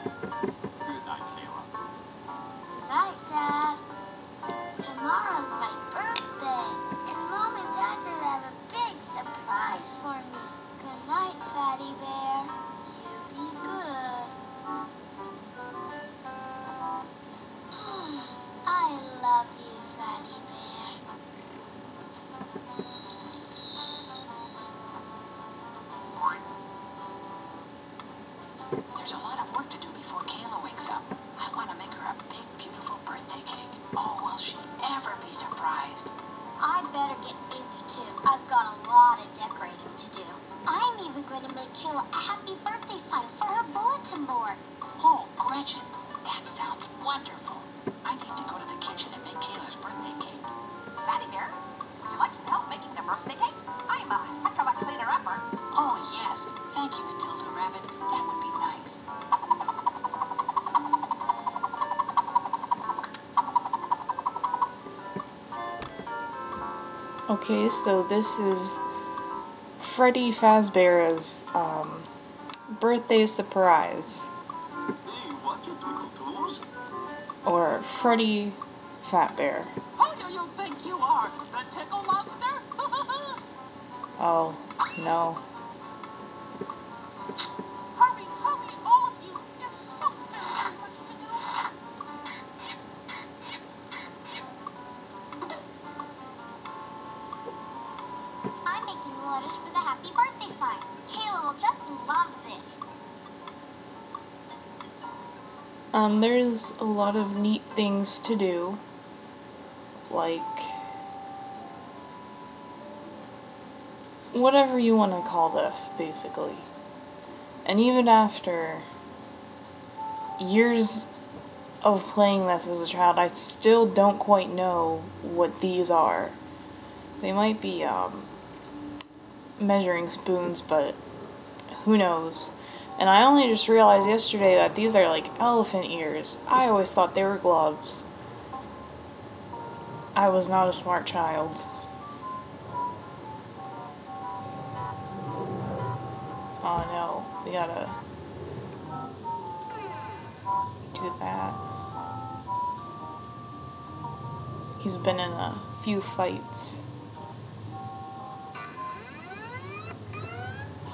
Good night, Kayla. Good night, Dad. Tomorrow's my birthday, and Mom and Dad will have a big surprise for me. Good night, Fatty Bear. You be good. I love you, Fatty Bear. There's a lot of work to do before Kayla wakes up. I want to make her a big, beautiful birthday cake. Oh, will she ever be surprised? I'd better get busy, too. I've got a lot of decorating to do. I'm even going to make Kayla a happy birthday sign for her bulletin board. Oh, Gretchen, that sounds wonderful. I need to go to the kitchen and make Kayla's birthday cake. Fatty Bear, would you like some help making the birthday cake? I'm a heck of a cleaner-upper. Oh, yes. Thank you, Matilda Rabbit. That would be nice. Okay, so this is Freddy Fazbear's birthday surprise. Hey, what you twinkle toes? Or Freddy Fatbear. Who do you think you are, the tickle monster? Oh, no. Hurry, hurry, all of you. There's so very much to do. I'm making letters for the happy birthday sign. Kayla will just love this. There's a lot of neat things to do. Like, whatever you want to call this, basically. And even after years of playing this as a child, I still don't quite know what these are. They might be, measuring spoons, but who knows. And I only just realized yesterday that these are like elephant ears. I always thought they were gloves. I was not a smart child. Oh no, we gotta do that. He's been in a few fights.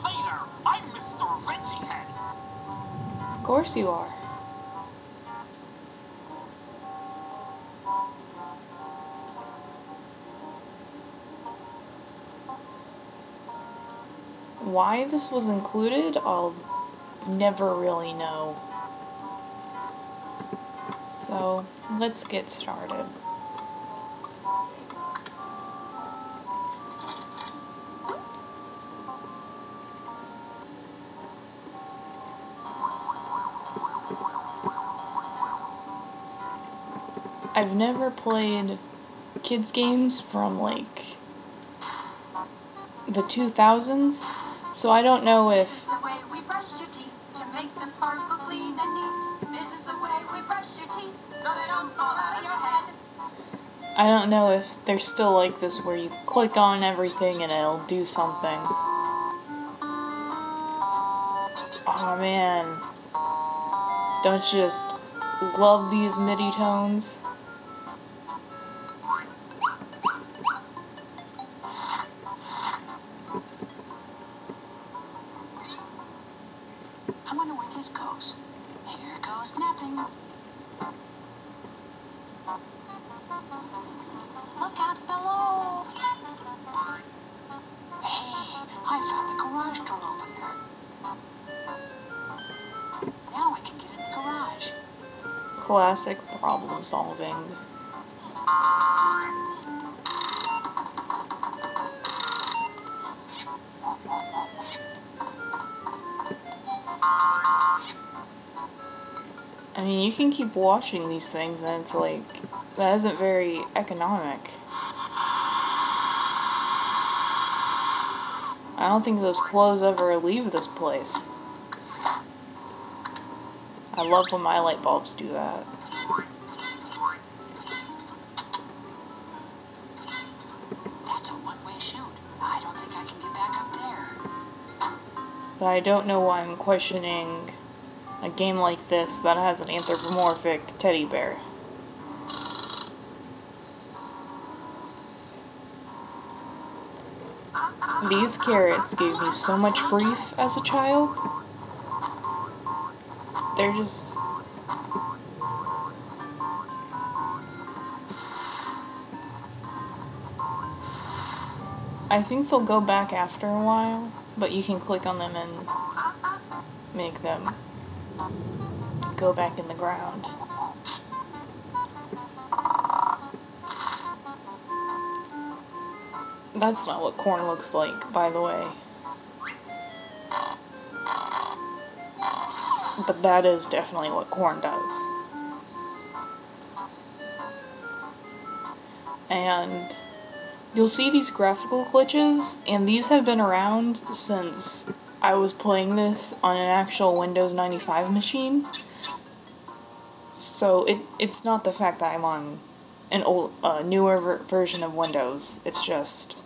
Later, I'm Mr. Reggie Head. Of course you are. Why this was included, I'll never really know. So, let's get started. I've never played kids games from like the 2000s, so I don't know if This is the way we brush your teeth to make them sparkle clean and neat. This is the way we brush your teeth so they don't fall out of your head. I don't know if they're still like this where you click on everything and it'll do something. Oh man, don't you just love these MIDI tones? I wonder where this goes. Here goes nothing. Look out below. Hey, I found the garage door opener. Now I can get in the garage. Classic problem solving. I mean, you can keep washing these things and it's like, that isn't very economic. I don't think those clothes ever leave this place. I love when my light bulbs do that. That's a one-way chute. I don't think I can get back up there. But I don't know why I'm questioning a game like this that has an anthropomorphic teddy bear. These carrots gave me so much grief as a child. They're just... I think they'll go back after a while, but you can click on them and make them go back in the ground. That's not what corn looks like, by the way. But that is definitely what corn does. And you'll see these graphical glitches, and these have been around since I was playing this on an actual Windows 95 machine. So it's not the fact that I'm on an newer version of Windows. It's just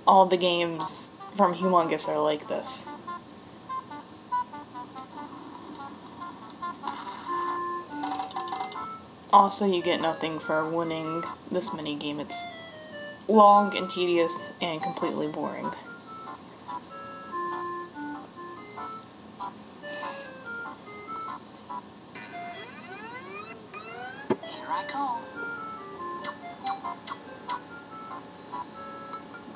all the games from Humongous are like this. Also, you get nothing for winning this minigame. It's long and tedious and completely boring. Here I go.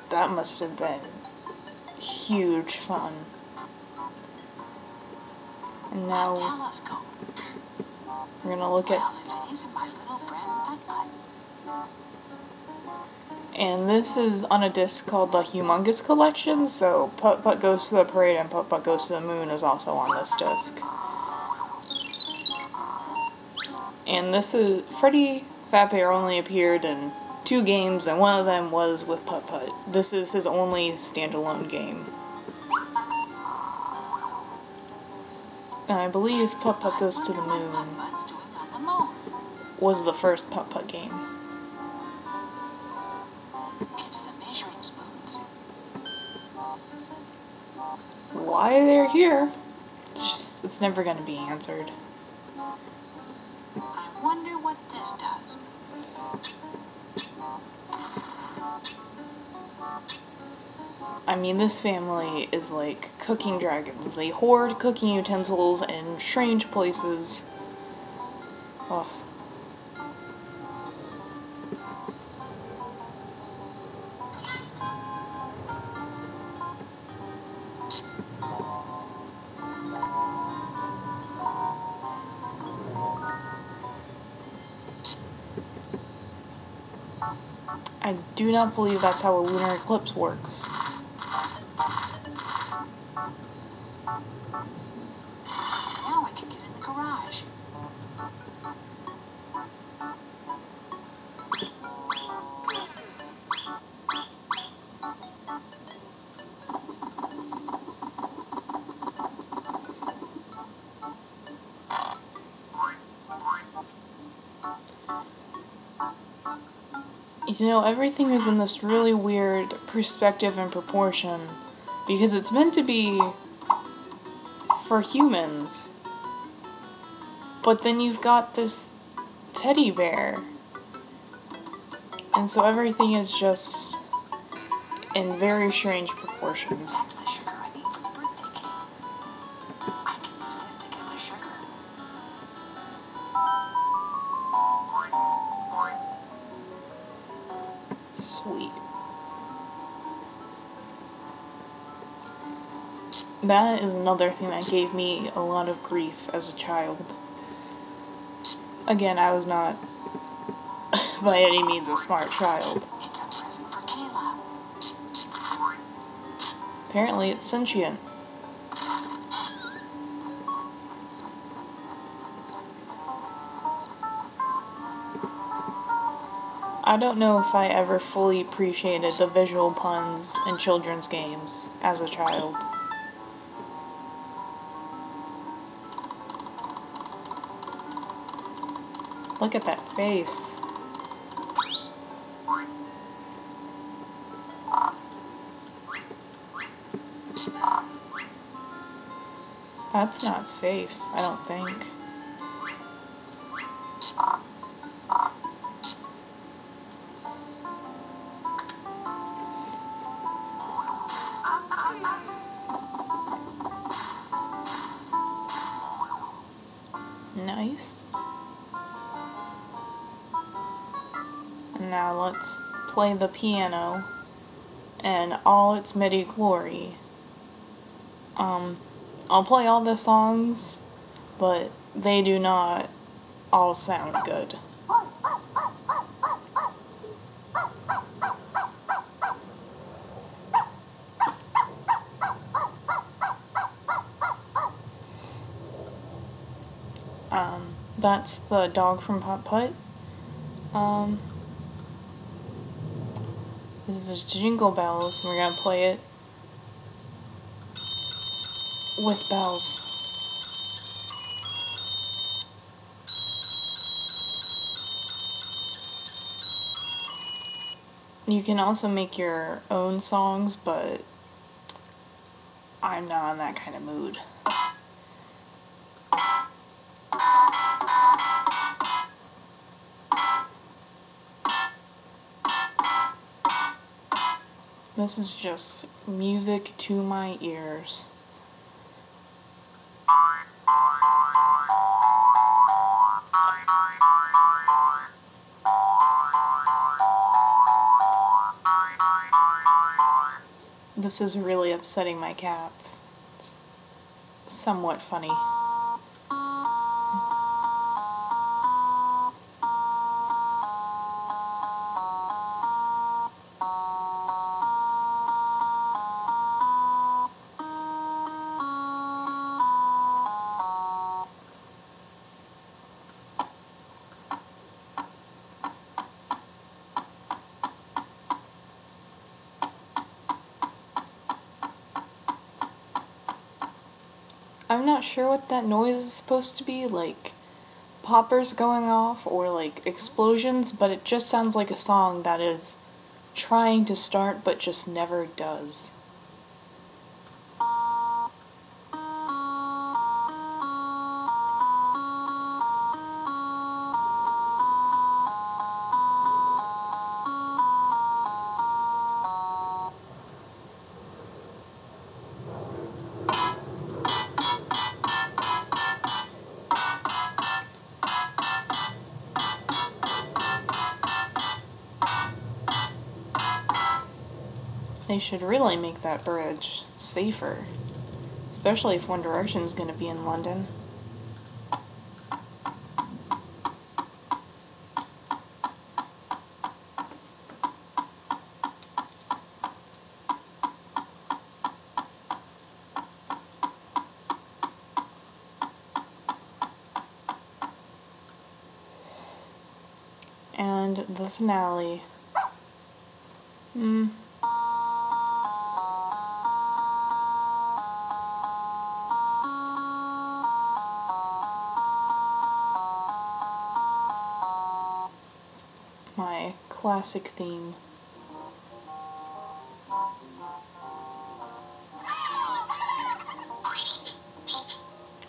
That must have been huge fun. And now Telescope. we're gonna look at... Well, if it isn't my little friend Putt-Putt. And this is on a disc called the Humongous Collection, so Putt-Putt Goes to the Parade and Putt-Putt Goes to the Moon is also on this disc. And this is... Freddy Fazbear only appeared in 2 games, and one of them was with Putt-Putt. This is his only standalone game. And I believe Putt-Putt Goes to the Moon Putt-Putt's doing on the moon. was the first Putt-Putt game. It's the measuring spoons. Why they're here, it's never going to be answered. I wonder what this does. I mean, this family is like cooking dragons. They hoard cooking utensils in strange places. Oh. I do not believe that's how a lunar eclipse works. Now I can get in the garage. You know, everything is in this really weird perspective and proportion because it's meant to be for humans. But then you've got this teddy bear. And so everything is just in very strange proportions. That's the sugar I need for the birthday cake. I can use this to get the sugar. Sweet. That is another thing that gave me a lot of grief as a child. Again, I was not by any means a smart child. It's a present for Kayla. Apparently it's sentient. I don't know if I ever fully appreciated the visual puns in children's games as a child. Look at that face. That's not safe, I don't think. Nice. Now let's play the piano in all its MIDI glory. I'll play all the songs, but they do not all sound good. That's the dog from Putt Putt. This is Jingle Bells, and we're gonna play it with bells. You can also make your own songs, but I'm not in that kind of mood. This is just music to my ears. This is really upsetting my cats. It's somewhat funny. I'm not sure what that noise is supposed to be, like poppers going off or like explosions, but it just sounds like a song that is trying to start but just never does. They should really make that bridge safer, especially if One Direction's gonna be in London. And the finale. My classic theme.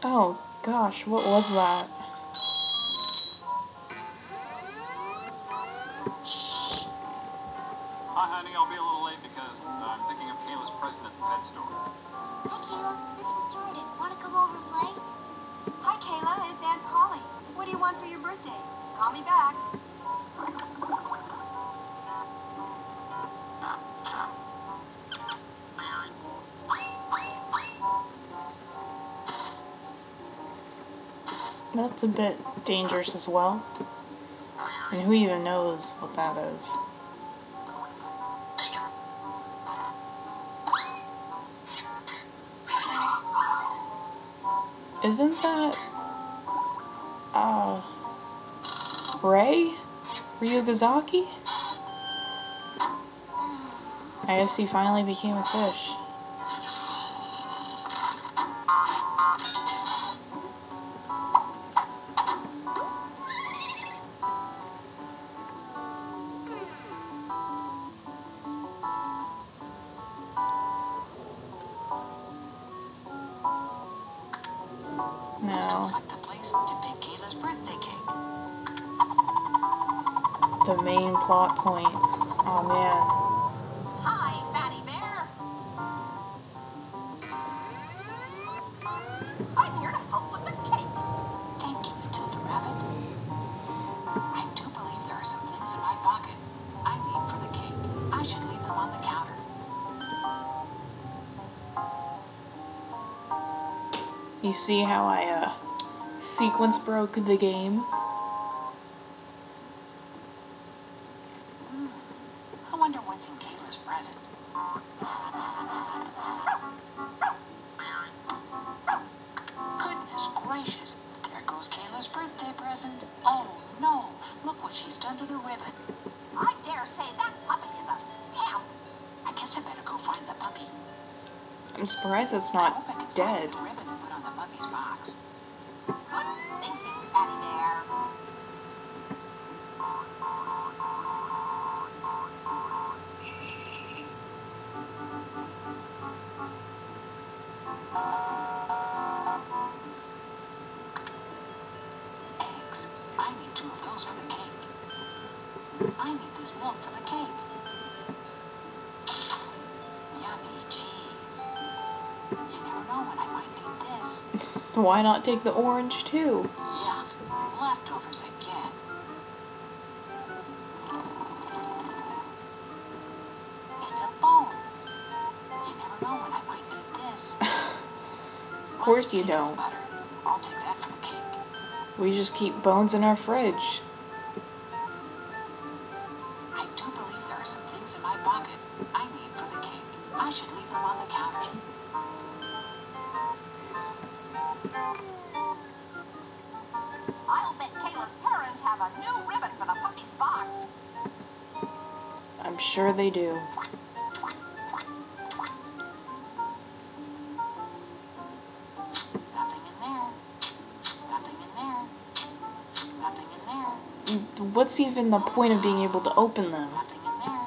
Oh gosh, what was that? Hi, honey. I'll be a little late because I'm picking up Kayla's present at the pet store. Hi, Kayla. This is Jordan. Want to come over and play? Hi, Kayla. It's Aunt Polly. What do you want for your birthday? Call me back. That's a bit dangerous as well. And who even knows what that is? Isn't that Ray? Ryugazaki? I guess he finally became a fish. This No. looks like the place to bake Kayla's birthday cake. The main plot point. Oh man. Hi, Fatty Bear. I'm here to help with the cake. Thank you, Matilda Rabbit. I do believe there are some things in my pocket I need for the cake. I should leave them on the counter. You see how I sequence broke the game? I wonder what's in Kayla's present. Goodness gracious, there goes Kayla's birthday present. Oh no, look what she's done to the ribbon. I dare say that puppy is a scamp. I guess I better go find the puppy. I'm surprised it's I not hope I can dead. find the ribbon and put on the puppy's box. Good thinking, Fatty Bear. Eggs. I need 2 of those for the cake. I need this milk for the cake. Yummy cheese. You never know when I might need this. Why not take the orange too? Yuck. Leftovers again. It's a bone. You never know when I might need this. Of course you don't. Butter. I'll take that for the cake. We just keep bones in our fridge. I do believe there are some things in my pocket I need for the cake. I should leave them on the counter. I'll bet Kayla's parents have a new ribbon for the puppy's box. I'm sure they do. Nothing in there. Nothing in there. Nothing in there. What's even the point of being able to open them? Nothing in there.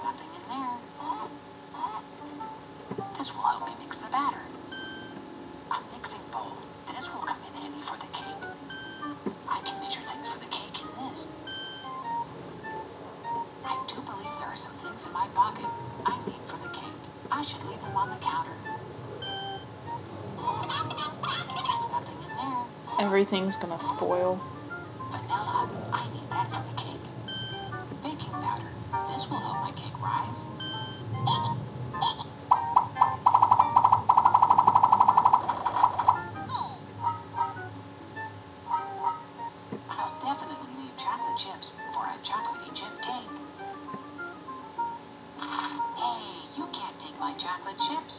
Nothing in there. This will help me mix the batter. A mixing bowl. This will come in handy for the cake. I can measure things for the cake in this. I do believe there are some things in my pocket I need for the cake. I should leave them on the counter. Nothing in there. Everything's gonna spoil. Vanilla. I need that for the cake. Baking powder. This will help my cake rise. I'll definitely need chocolate chips for a chocolatey chip cake. Hey, you can't take my chocolate chips.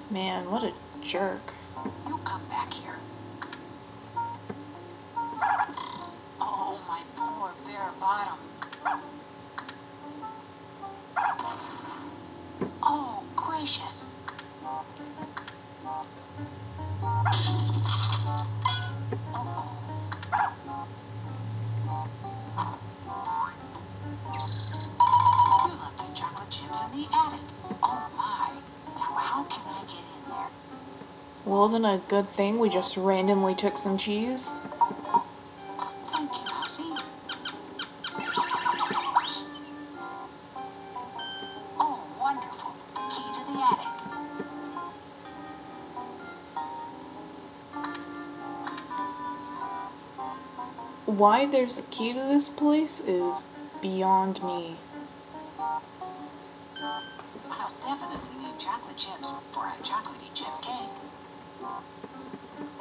Man, what a jerk. You come back here. Oh, my poor bare bottom. Oh, gracious. You left the chocolate chips in the attic. Oh, my. Now, how can I get in there? Well, isn't it a good thing we just randomly took some cheese? Thank you, Rosie. Oh, wonderful. The key to the attic. Why there's a key to this place is beyond me. I'll definitely need chocolate chips for a chocolatey chip cake.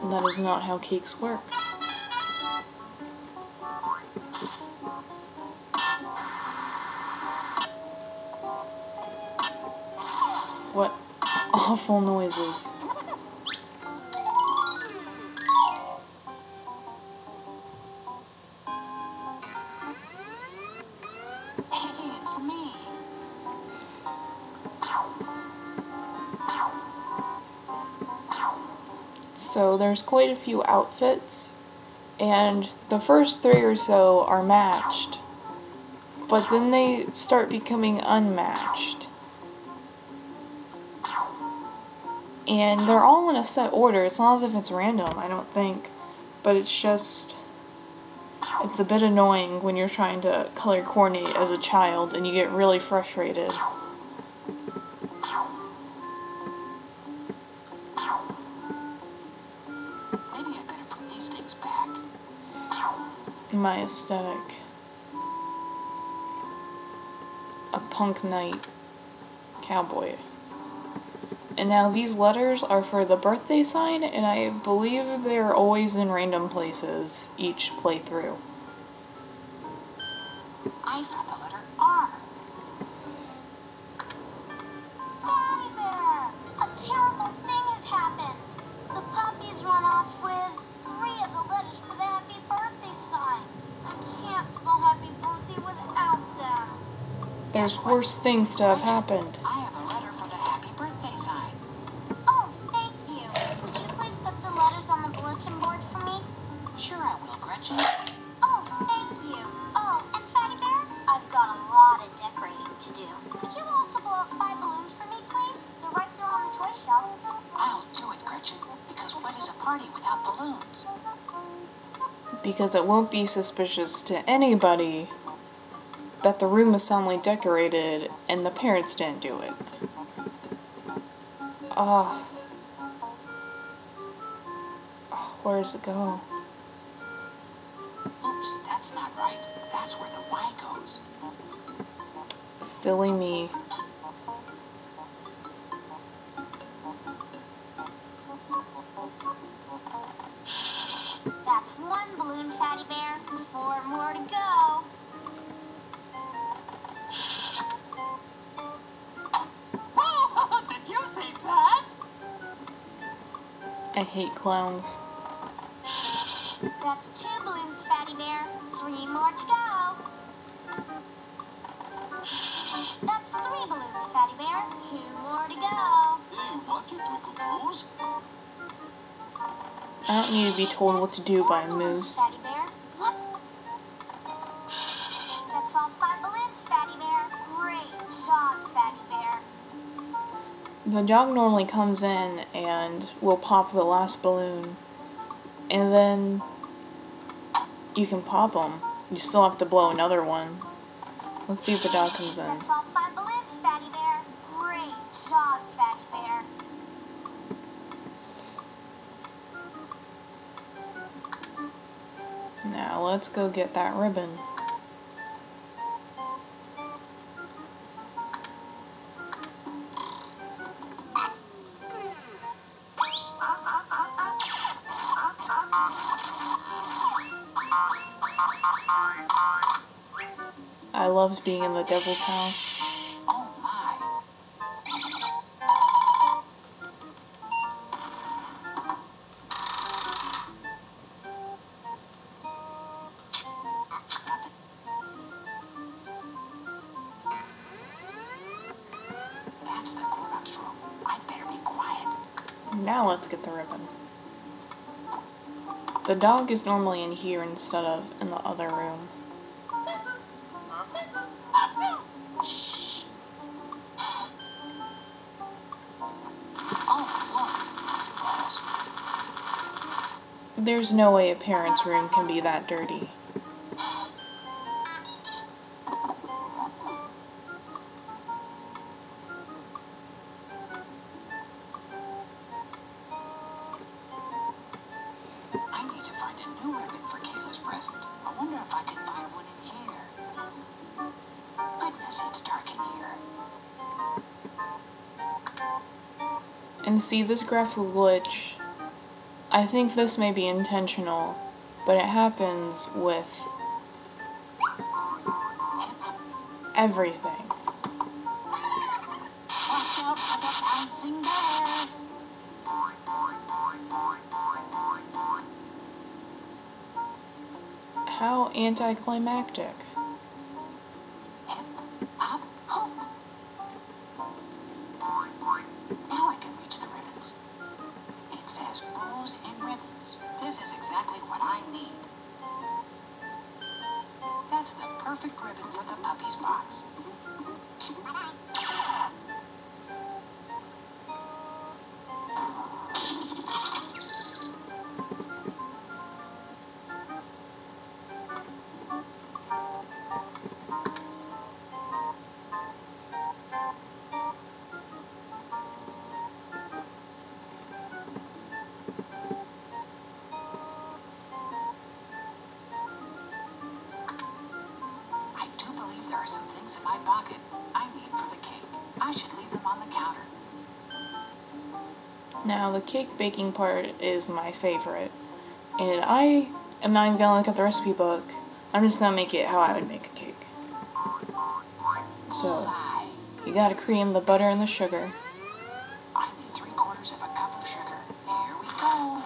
And that is not how cakes work. What awful noises. Hey, it's me. So there's quite a few outfits, and the first 3 or so are matched, but then they start becoming unmatched. And they're all in a set order. It's not as if it's random, I don't think. But it's just... it's a bit annoying when you're trying to color coordinate as a child and you get really frustrated. Maybe I better put these things back. My aesthetic. A punk knight cowboy. And now these letters are for the birthday sign, and I believe they're always in random places each playthrough. I found the letter R. Daddy Bear! A terrible thing has happened. The puppies run off with 3 of the letters for the happy birthday sign. I can't spell happy birthday without them. There's worse things to have happened. I have a letter for the happy birthday sign. Oh, thank you. Would you please put the letters on the bulletin board for me? Sure I will, Gretchen. Oh, thank you. Oh, and Fatty Bear, I've got a lot of decorating to do. Could you also blow up 5 balloons for me, please? They're right there on the toy shelf. I'll do it, Gretchen, because what is a party without balloons? Because it won't be suspicious to anybody that the room is suddenly decorated and the parents didn't do it. Where does it go? Oops, that's not right. That's where the Y goes. Silly me. That's 1 balloon, Fatty Bear. 4 more to go. Oh, did you see that? I hate clowns. That's 2 balloons, Fatty Bear. 3 more to go. That's 3 balloons, Fatty Bear. 2 more to go. Hey, watch it, Twinkle Toes. I don't need to be told what to do by a moose. Fatty Bear. That's all 5 balloons, Fatty Bear. Great job, Fatty Bear. The dog normally comes in and will pop the last balloon. And then you can pop them. You still have to blow another one. Let's see if the dog comes in. That's all 5 balloons, Fatty Bear. Great job, Fatty Bear. Now let's go get that ribbon. I loved being in the devil's house. Oh my. That's the grown-ups room. I'd better be quiet. Now let's get the ribbon. The dog is normally in here instead of in the other room. There's no way a parent's room can be that dirty. I need to find a new ribbon for Kayla's present. I wonder if I can find one in here. Goodness, it's dark in here. And see, this graphical glitch, I think this may be intentional, but it happens with everything. Watch out for the bouncing bear. How anticlimactic. Hip, hop, hope. Now I can reach the ribbons. It says bows and ribbons. This is exactly what I need. That's the perfect ribbon for the puppy's box. Now, the cake baking part is my favorite, and I am not even gonna look at the recipe book. I'm just gonna make it how I would make a cake. So, you gotta cream the butter and the sugar. I need 3/4 of a cup of sugar. Here we go.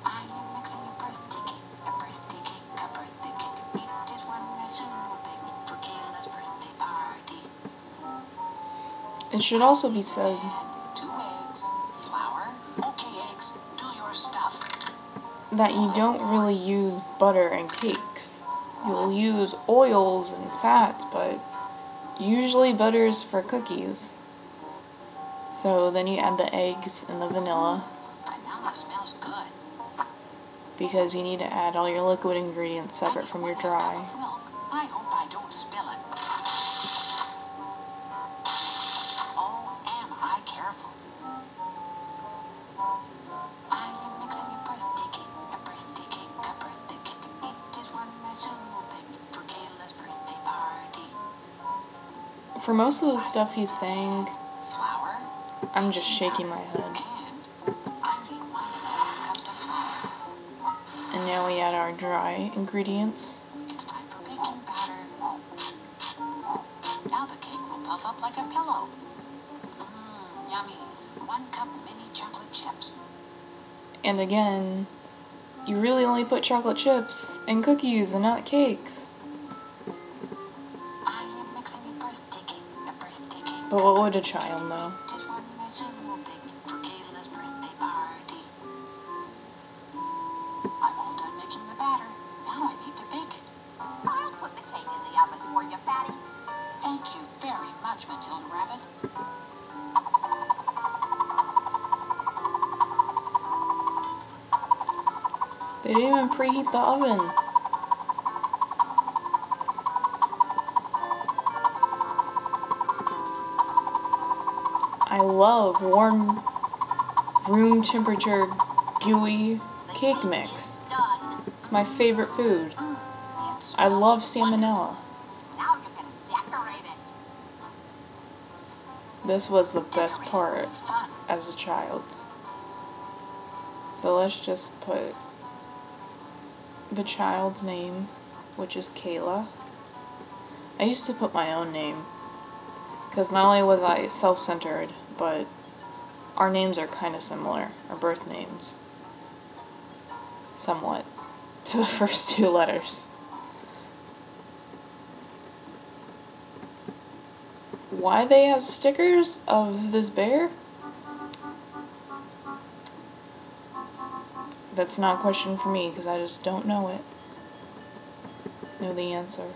I am mixing a birthday cake, a birthday cake, a birthday cake. It is one I soon will bake for Kayla's birthday party. It should also be said 2 eggs, flour. Okay, eggs, do your stuff. that you don't really use butter in cakes. You'll use oils and fats, but usually butter is for cookies. So then you add the eggs and the vanilla, Vanilla smells good. because you need to add all your liquid ingredients separate from your dry. Milk. I hope I don't spill it. Oh, am I careful? I am mixing a birthday cake, a birthday cake, a birthday cake. It is one I soon will bake for Kayla's birthday party. For most of the stuff he's saying, Flour, I'm just shaking my head. and I need 1.5 cups of flour. And now we add our dry ingredients. It's time for baking batter. Now the cake will puff up like a pillow. Yummy. 1 cup mini chocolate chips. And again, you really only put chocolate chips in cookies and not cakes. I am mixing a birthday cake, a birthday cake. But what would a child know? It is one I soon will bake for Kayla's birthday party. I'm all done making the batter. Now I need to bake it. I'll put the cake in the oven for you, Fatty. Thank you very much, Matilda Rabbit. They didn't even preheat the oven. I love warm, room temperature, gooey cake mix. Done. It's my favorite food. It's I love salmonella. Now you can decorate it. This was the best part fun. as a child. So let's just put the child's name, which is Kayla. I used to put my own name, because not only was I self-centered, but our names are kind of similar, our birth names. Somewhat, to the first 2 letters. Why they have stickers of this bear? That's not a question for me, because I just don't know it. Know the answer.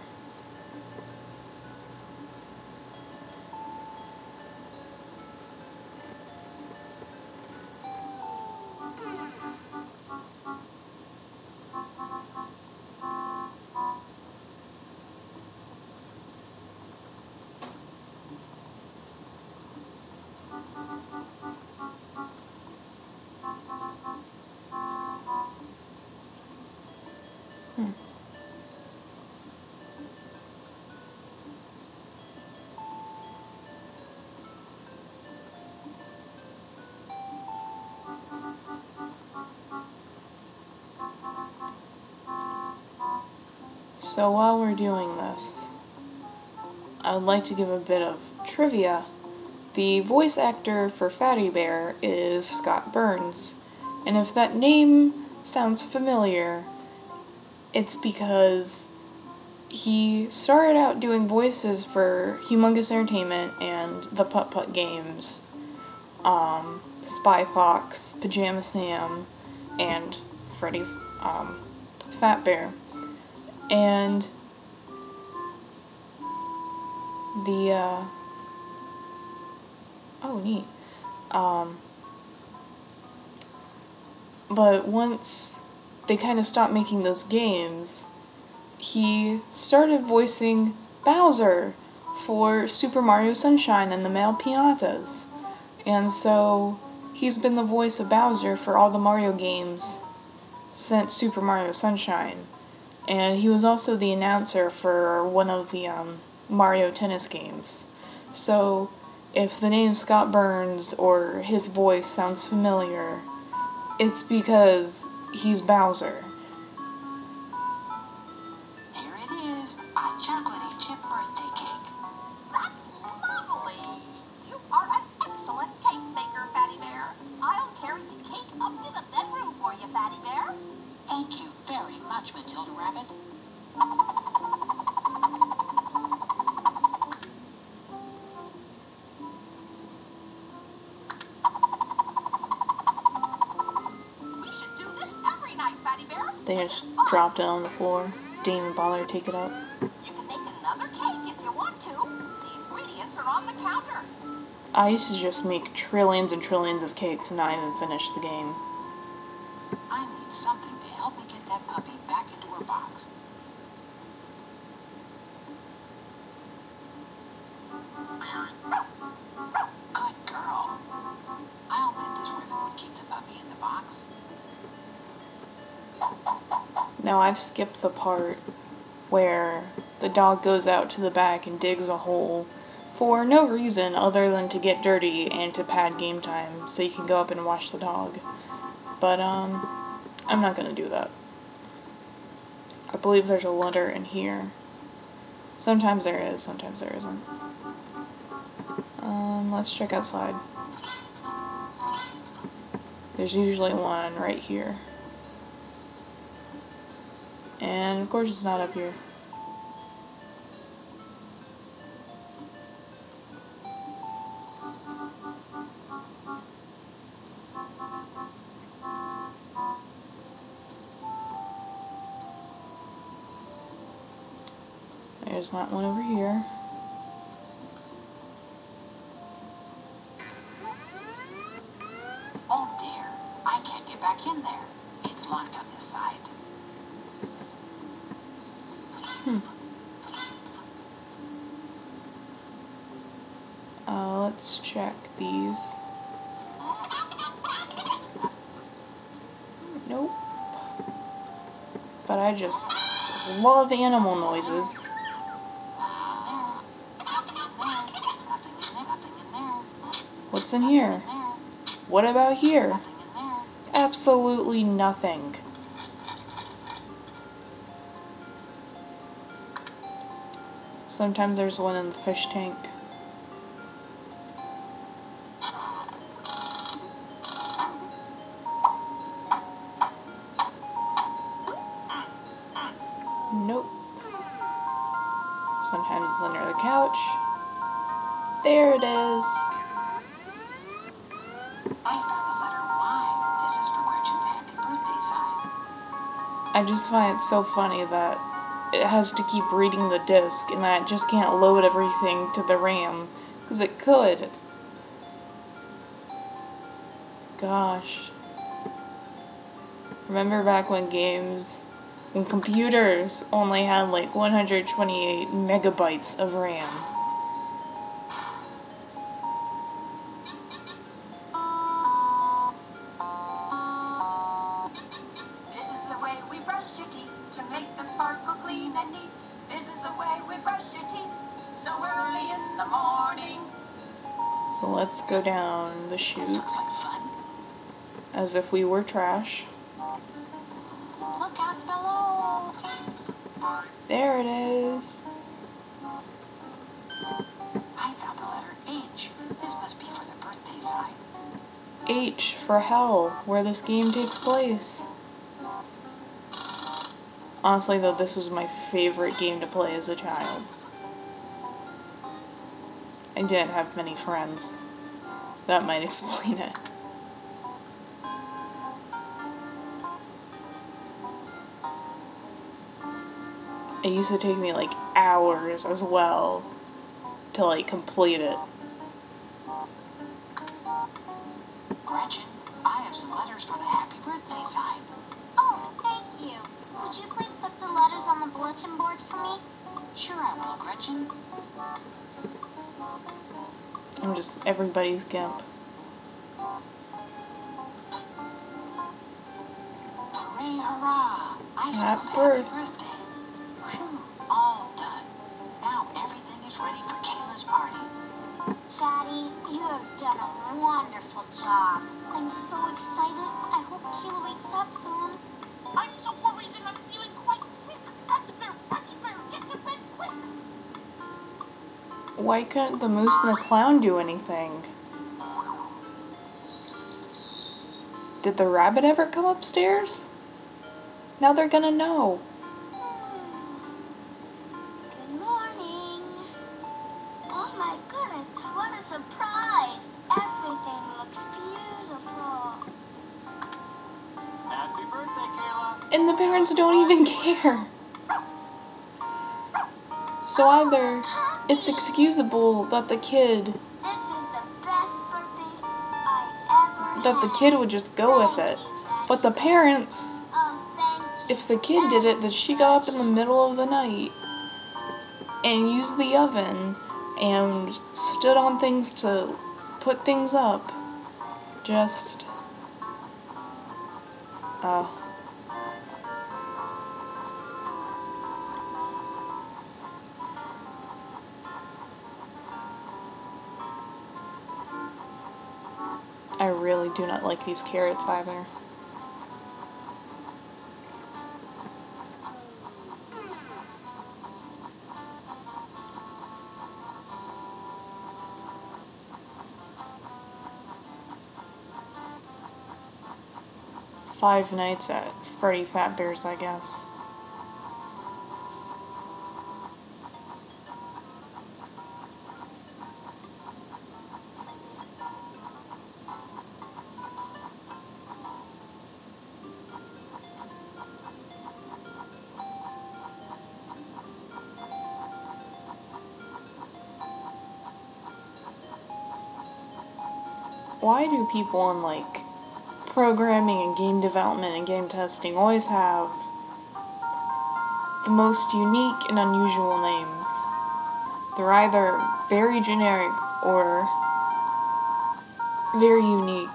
So while we're doing this, I would like to give a bit of trivia. The voice actor for Fatty Bear is Scott Burns, and if that name sounds familiar, it's because he started out doing voices for Humongous Entertainment and the Putt Putt Games, Spy Fox, Pajama Sam, and Freddy Fat Bear. And oh neat. But once they kind of stopped making those games, he started voicing Bowser for Super Mario Sunshine and the Male Piñatas. And so he's been the voice of Bowser for all the Mario games since Super Mario Sunshine. And he was also the announcer for one of the Mario tennis games. So, if the name Scott Burns or his voice sounds familiar, it's because he's Bowser. Here it is, a chocolatey chip birthday cake. That's lovely. You are an excellent cake baker, Fatty Bear. I'll carry the cake up to the bedroom for you, Fatty Bear. Thank you very much, Matilda Rabbit. We should do this every night, Fatty Bear. They just dropped it on the floor. Didn't even bother to take it up. You can make another cake if you want to. The ingredients are on the counter. I used to just make trillions and trillions of cakes and not even finish the game. I need something to help me get that puppy back into her box. Good girl. I'll bet this ribbon would keep the puppy in the box. Now I've skipped the part where the dog goes out to the back and digs a hole for no reason other than to get dirty and to pad game time so you can go up and watch the dog. But I'm not gonna do that. I believe there's a letter in here. Sometimes there is, sometimes there isn't. Let's check outside. There's usually one right here. And of course it's not up here. There's not one over here. Oh dear, I can't get back in there. It's locked on this side. Let's check these. Nope. But I just love animal noises. What's in here? What about here? Absolutely nothing. Sometimes there's one in the fish tank. Nope. Sometimes it's under the couch. There it is. I found the letter Y. This is for Gretchen's happy birthday sign. I just find it so funny that it has to keep reading the disc and that it just can't load everything to the RAM. Because it could. Gosh. Remember back when computers only had like 128 megabytes of RAM. This is the way we brush your teeth to make them sparkle clean and neat. This is the way we brush your teeth so early in the morning. So let's go down the chute Looks like fun. as if we were trash. Look out below. There it is. I found the letter H. This must be for the birthday sign. H for hell, where this game takes place. Honestly though, this was my favorite game to play as a child. I didn't have many friends. That might explain it. It used to take me like hours as well to like complete it. Gretchen, I have some letters for the happy birthday sign. Oh, thank you. Would you please put the letters on the bulletin board for me? Sure I will, Gretchen. I'm just everybody's gimp. Hooray, hurrah! I Happy spelled birthday. happy birthday. Phew, all done. Now everything You've done a wonderful job. I'm so excited. I hope Kayla wakes up soon. I'm so worried that I'm feeling quite sick. Fatty Bear, get to bed quick. Why couldn't the moose and the clown do anything? Did the rabbit ever come upstairs? Now they're gonna know. Good morning. Oh my goodness, what a surprise. Everything looks beautiful. Happy birthday, Kayla. And the parents don't even care. So either it's excusable that the kid This is the best birthday I ever that the kid would just go with it. But the parents, thank you. if the kid did it, that she got up in the middle of the night and used the oven and stood on things to put things up. Just, I really do not like these carrots either. Five Nights at Freddy Fazbear's, I guess. Why do people in, like, programming and game development and game testing always have the most unique and unusual names? They're either very generic or very unique.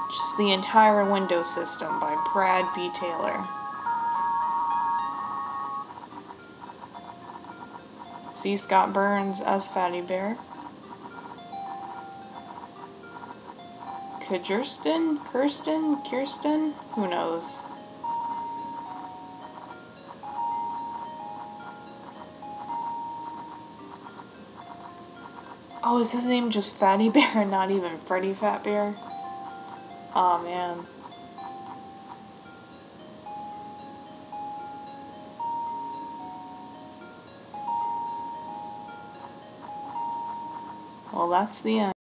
Just the entire Windows system by Brad B. Taylor. C. Scott Burns as Fatty Bear. Kirsten? Who knows? Oh, is his name just Fatty Bear, not even Freddy Fazbear? Aw, man. Well, that's the end.